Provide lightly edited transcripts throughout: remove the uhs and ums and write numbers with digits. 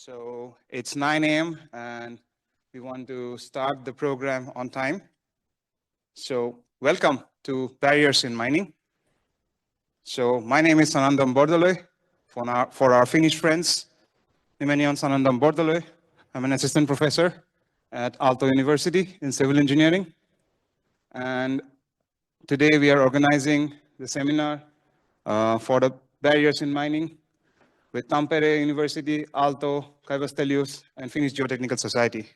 So it's 9 a.m. and we want to start the program on time. So welcome to Barriers in Mining. So my name is Sanandam Bordaloy. For our Finnish friends, nimeni on Sanandam Bordaloy. I'm an assistant professor at Aalto University in civil engineering. And today we are organizing the seminar for the Barriers in Mining with Tampere University, Aalto, Kaivastellius, and Finnish Geotechnical Society.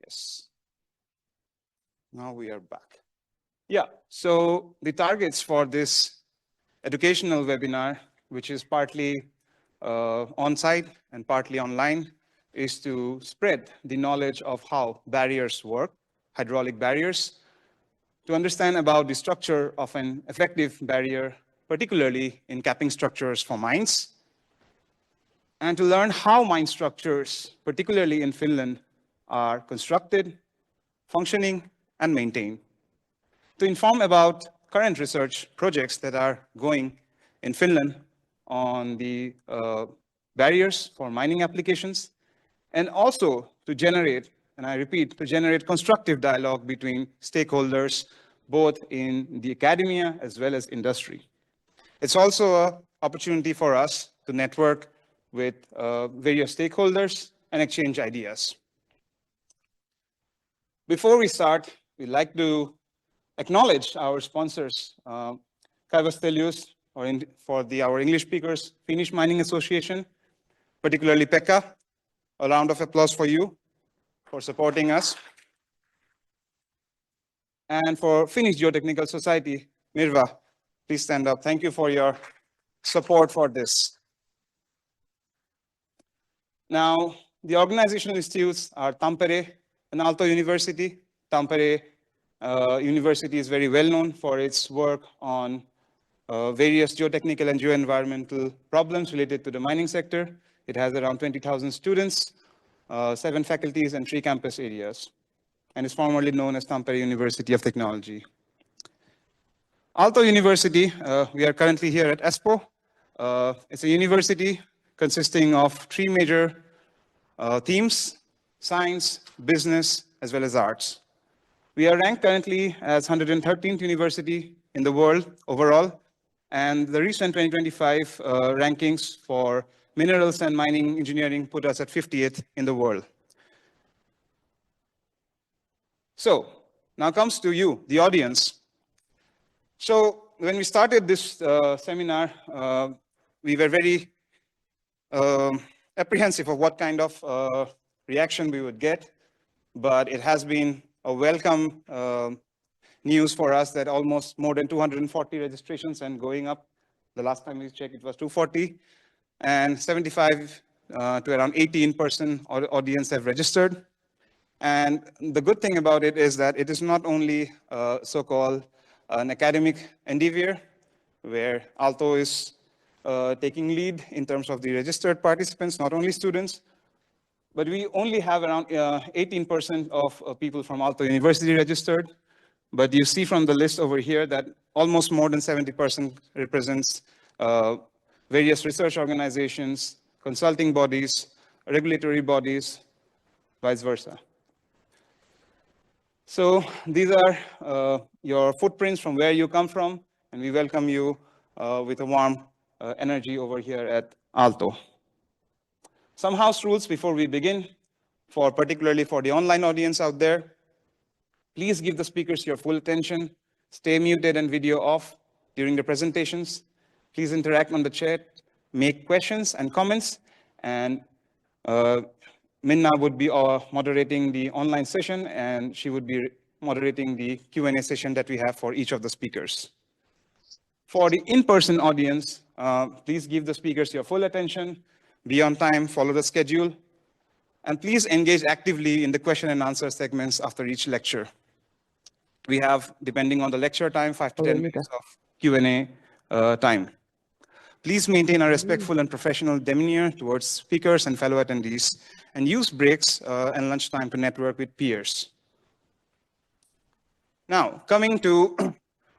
Yes. Now we are back. Yeah, so the targets for this educational webinar, which is partly on-site and partly online, is to spread the knowledge of how barriers work, hydraulic barriers, to understand about the structure of an effective barrier, particularly in capping structures for mines, and to learn how mine structures, particularly in Finland, are constructed, functioning, and maintained. To inform about current research projects that are going in Finland on the barriers for mining applications, and also to generate, and I repeat, to generate constructive dialogue between stakeholders, both in the academia as well as industry. It's also an opportunity for us to network with various stakeholders and exchange ideas. Before we start, we'd like to acknowledge our sponsors, Kaivastellius, or our English speakers, Finnish Mining Association, particularly Pekka. A round of applause for you for supporting us. And for Finnish Geotechnical Society, Mirva, please stand up. Thank you for your support for this. Now, the organizational institutes are Tampere and Aalto University. Tampere University is very well known for its work on various geotechnical and geoenvironmental problems related to the mining sector. It has around 20,000 students, 7 faculties, and 3 campus areas, and is formerly known as Tampere University of Technology. Aalto University, we are currently here at Espoo. It's a university consisting of 3 major themes: science, business, as well as arts. We are ranked currently as 113th university in the world overall, and the recent 2025 rankings for minerals and mining engineering put us at 50th in the world. So now comes to you, the audience. So when we started this seminar, we were very apprehensive of what kind of reaction we would get, but it has been a welcome news for us that almost more than 240 registrations and going up. The last time we checked, it was 240, and 75 to around 18% audience have registered. And the good thing about it is that it is not only so-called an academic endeavor, where Aalto is taking lead in terms of the registered participants, not only students, but we only have around 18% of people from Aalto University registered. But you see from the list over here that almost more than 70% represents various research organizations, consulting bodies, regulatory bodies, vice versa. So these are your footprints from where you come from, and we welcome you with a warm energy over here at Aalto. Some house rules before we begin, particularly for the online audience out there. Please give the speakers your full attention. Stay muted and video off during the presentations. Please interact on the chat, make questions and comments, and Minna would be moderating the online session, and she would be moderating the Q&A session that we have for each of the speakers. For the in-person audience, please give the speakers your full attention, be on time, follow the schedule, and please engage actively in the question and answer segments after each lecture. We have, depending on the lecture time, 5 to 10 minutes of Q&A time. Please maintain a respectful and professional demeanor towards speakers and fellow attendees, and use breaks and lunchtime to network with peers. Now, coming to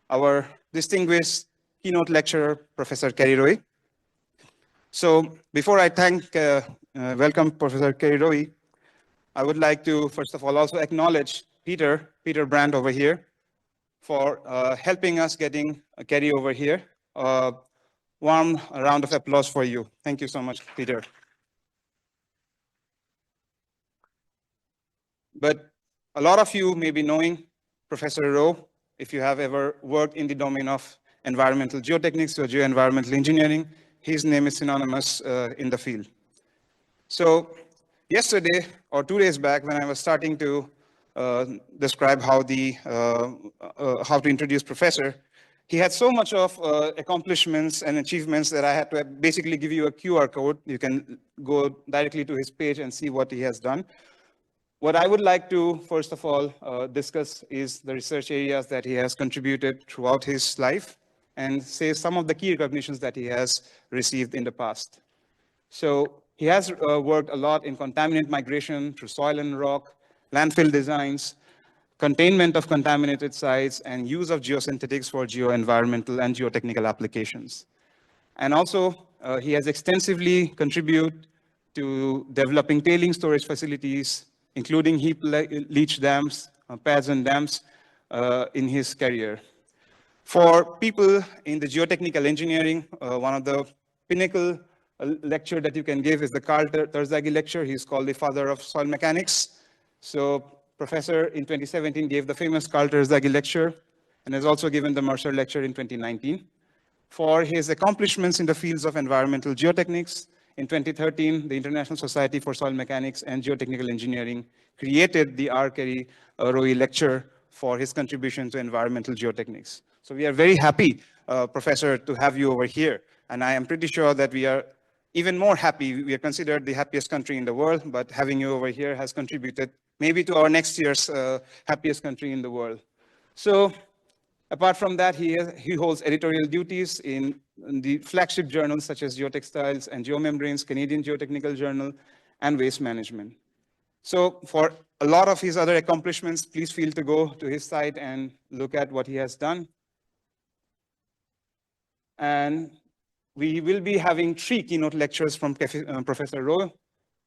our distinguished keynote lecturer, Professor Kerry Roe. So before I welcome Professor Kerry Roe, I would like to, first of all, also acknowledge Peter Brandt over here for helping us getting Kerry over here. Warm round of applause for you. Thank you so much, Peter. But a lot of you may be knowing Professor Roe, if you have ever worked in the domain of environmental geotechnics or geoenvironmental engineering. His name is synonymous in the field. So yesterday or 2 days back, when I was starting to describe how to introduce Professor, he had so much of accomplishments and achievements that I had to basically give you a QR code. You can go directly to his page and see what he has done. What I would like to, first of all, discuss is the research areas that he has contributed throughout his life and say some of the key recognitions that he has received in the past. So he has worked a lot in contaminant migration through soil and rock, landfill designs, containment of contaminated sites, and use of geosynthetics for geoenvironmental and geotechnical applications. And also, he has extensively contributed to developing tailing storage facilities, including heap leach dams, pads and dams in his career. For people in the geotechnical engineering, one of the pinnacle lecture that you can give is the Carl Terzaghi lecture. He's called the father of soil mechanics. So Professor in 2017 gave the famous Carl Terzaghi lecture and has also given the Mercer lecture in 2019. For his accomplishments in the fields of environmental geotechnics, in 2013, the International Society for Soil Mechanics and Geotechnical Engineering created the R. Kerry Roe lecture for his contribution to environmental geotechnics. So we are very happy, Professor, to have you over here. And I am pretty sure that we are even more happy. We are considered the happiest country in the world, but having you over here has contributed maybe to our next year's happiest country in the world. So apart from that, he holds editorial duties in the flagship journals such as Geotextiles and Geomembranes, Canadian Geotechnical Journal, and Waste Management. So for a lot of his other accomplishments, please feel to go to his site and look at what he has done. And we will be having 3 keynote lectures from Professor Roe.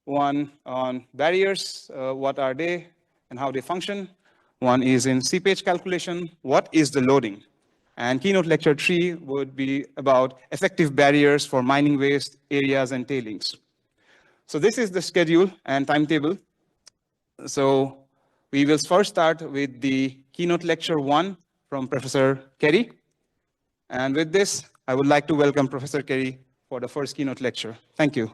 One on barriers, what are they and how they function. One is in seepage calculation, what is the loading? And keynote lecture 3 would be about effective barriers for mining waste areas and tailings. So this is the schedule and timetable. So we will first start with the keynote lecture 1 from Professor Kerry. And with this, I would like to welcome Professor Kerry for the first keynote lecture. Thank you.